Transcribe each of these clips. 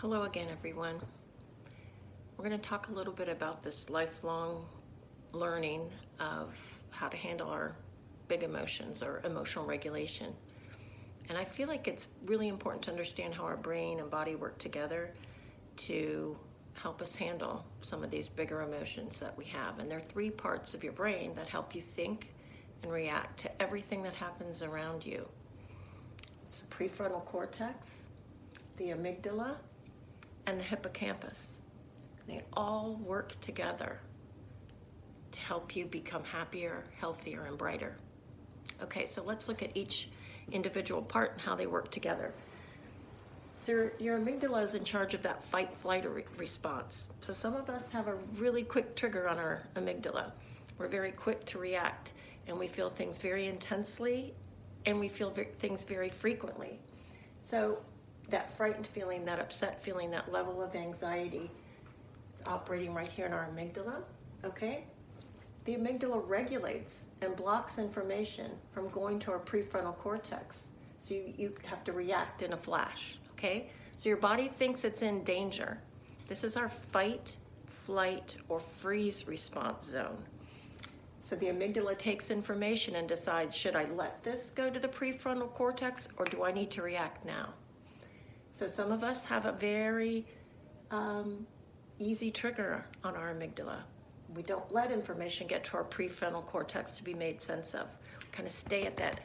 Hello again, everyone. We're going to talk a little bit about this lifelong learning of how to handle our big emotions or emotional regulation. And I feel like it's really important to understand how our brain and body work together to help us handle some of these bigger emotions that we have. And there are three parts of your brain that help you think and react to everything that happens around you. It's the prefrontal cortex, the amygdala, and the hippocampus. They all work together to help you become happier, healthier, and brighter. Okay, so let's look at each individual part and how they work together. So your amygdala is in charge of that fight-flight response. So some of us have a really quick trigger on our amygdala. We're very quick to react, and we feel things very intensely, and we feel things very frequently. So that frightened feeling, that upset feeling, that level of anxiety is operating right here in our amygdala, okay? The amygdala regulates and blocks information from going to our prefrontal cortex. So you have to react in a flash, okay? So your body thinks it's in danger. This is our fight, flight, or freeze response zone. So the amygdala takes information and decides, should I let this go to the prefrontal cortex or do I need to react now? So some of us have a very easy trigger on our amygdala. We don't let information get to our prefrontal cortex to be made sense of. We kind of stay at that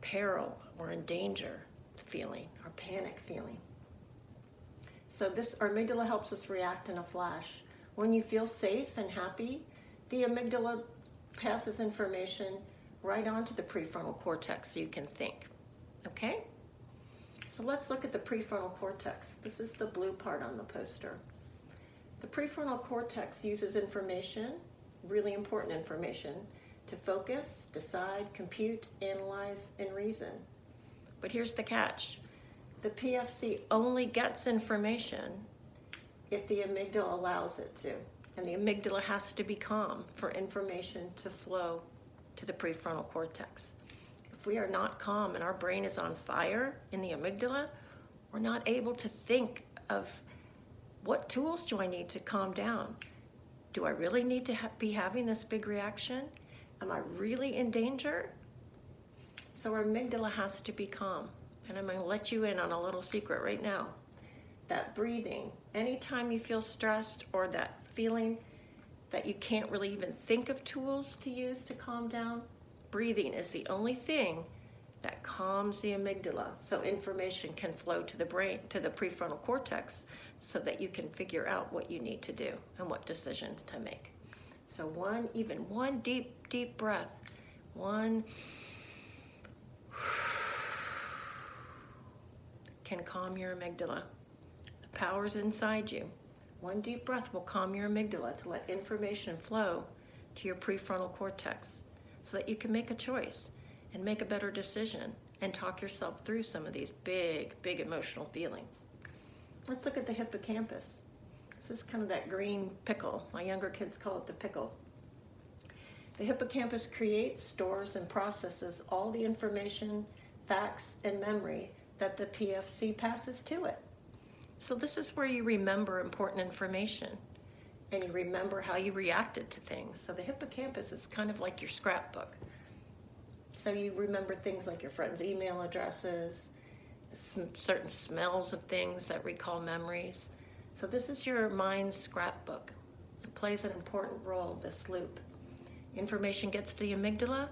peril or in danger feeling or panic feeling. So our amygdala helps us react in a flash. When you feel safe and happy, the amygdala passes information right onto the prefrontal cortex so you can think, okay? So let's look at the prefrontal cortex. This is the blue part on the poster. The prefrontal cortex uses information, really important information, to focus, decide, compute, analyze, and reason. But here's the catch. The PFC only gets information if the amygdala allows it to. And the amygdala has to be calm for information to flow to the prefrontal cortex. If we are not calm and our brain is on fire in the amygdala, we're not able to think of what tools do I need to calm down? Do I really need to be having this big reaction? Am I really in danger? So our amygdala has to be calm. And I'm going to let you in on a little secret right now. That breathing, anytime you feel stressed or that feeling that you can't really even think of tools to use to calm down, breathing is the only thing that calms the amygdala so information can flow to the brain, to the prefrontal cortex, so that you can figure out what you need to do and what decisions to make. So one deep breath, one can calm your amygdala. The power's inside you. One deep breath will calm your amygdala to let information flow to your prefrontal cortex so that you can make a choice and make a better decision and talk yourself through some of these big emotional feelings. Let's look at the hippocampus. This is kind of that green pickle. My younger kids call it the pickle. The hippocampus creates, stores, and processes all the information, facts, and memory that the PFC passes to it. So this is where you remember important information and you remember how you reacted to things. So the hippocampus is kind of like your scrapbook. So you remember things like your friends' email addresses, certain smells of things that recall memories. So this is your mind's scrapbook. It plays an important role, this loop. Information gets to the amygdala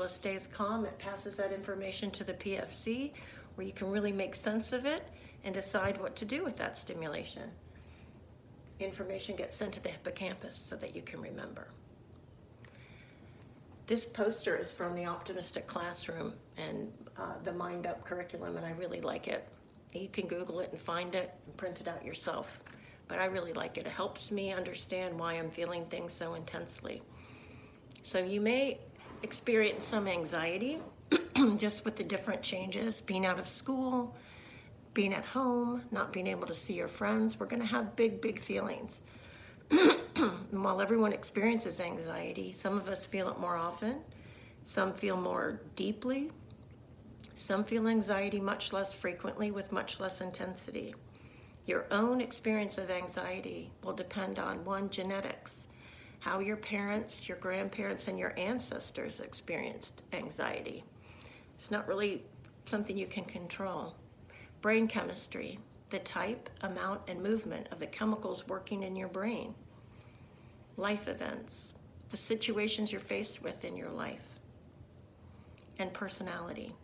stays calm, it passes that information to the PFC, where you can really make sense of it and decide what to do with that stimulation. Information gets sent to the hippocampus so that you can remember. This poster is from the Optimistic Classroom and the Mind Up curriculum, and I really like it. You can Google it and find it and print it out yourself. But I really like it. It helps me understand why I'm feeling things so intensely. So you may experience some anxiety just with the different changes, being out of school, being at home, not being able to see your friends. We're going to have big feelings. And while everyone experiences anxiety, some of us feel it more often, some feel more deeply, Some feel anxiety much less frequently with much less intensity. Your own experience of anxiety will depend on, one, genetics, how your parents, your grandparents, and your ancestors experienced anxiety. It's not really something you can control. Brain chemistry, the type, amount, and movement of the chemicals working in your brain. Life events, the situations you're faced with in your life. And personality,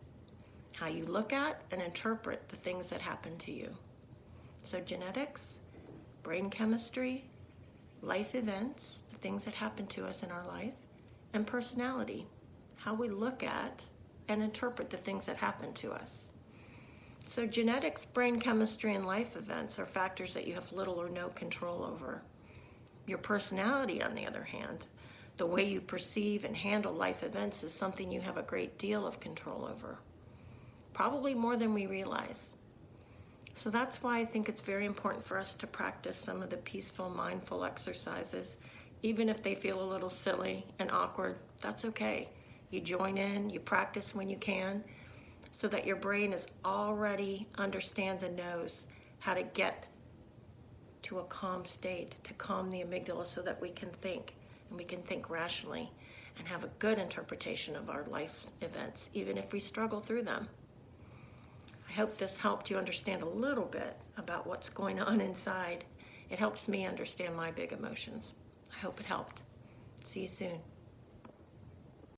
how you look at and interpret the things that happen to you. So genetics, brain chemistry, life events, the things that happen to us in our life, and personality, how we look at and interpret the things that happen to us. So genetics, brain chemistry, and life events are factors that you have little or no control over. Your personality, on the other hand, the way you perceive and handle life events, is something you have a great deal of control over. Probably more than we realize. So that's why I think it's very important for us to practice some of the peaceful, mindful exercises. Even if they feel a little silly and awkward, that's okay. You join in, you practice when you can, so that your brain is already understands and knows how to get to a calm state, to calm the amygdala so that we can think, and we can think rationally and have a good interpretation of our life events, even if we struggle through them. I hope this helped you understand a little bit about what's going on inside. It helps me understand my big emotions. I hope it helped. See you soon.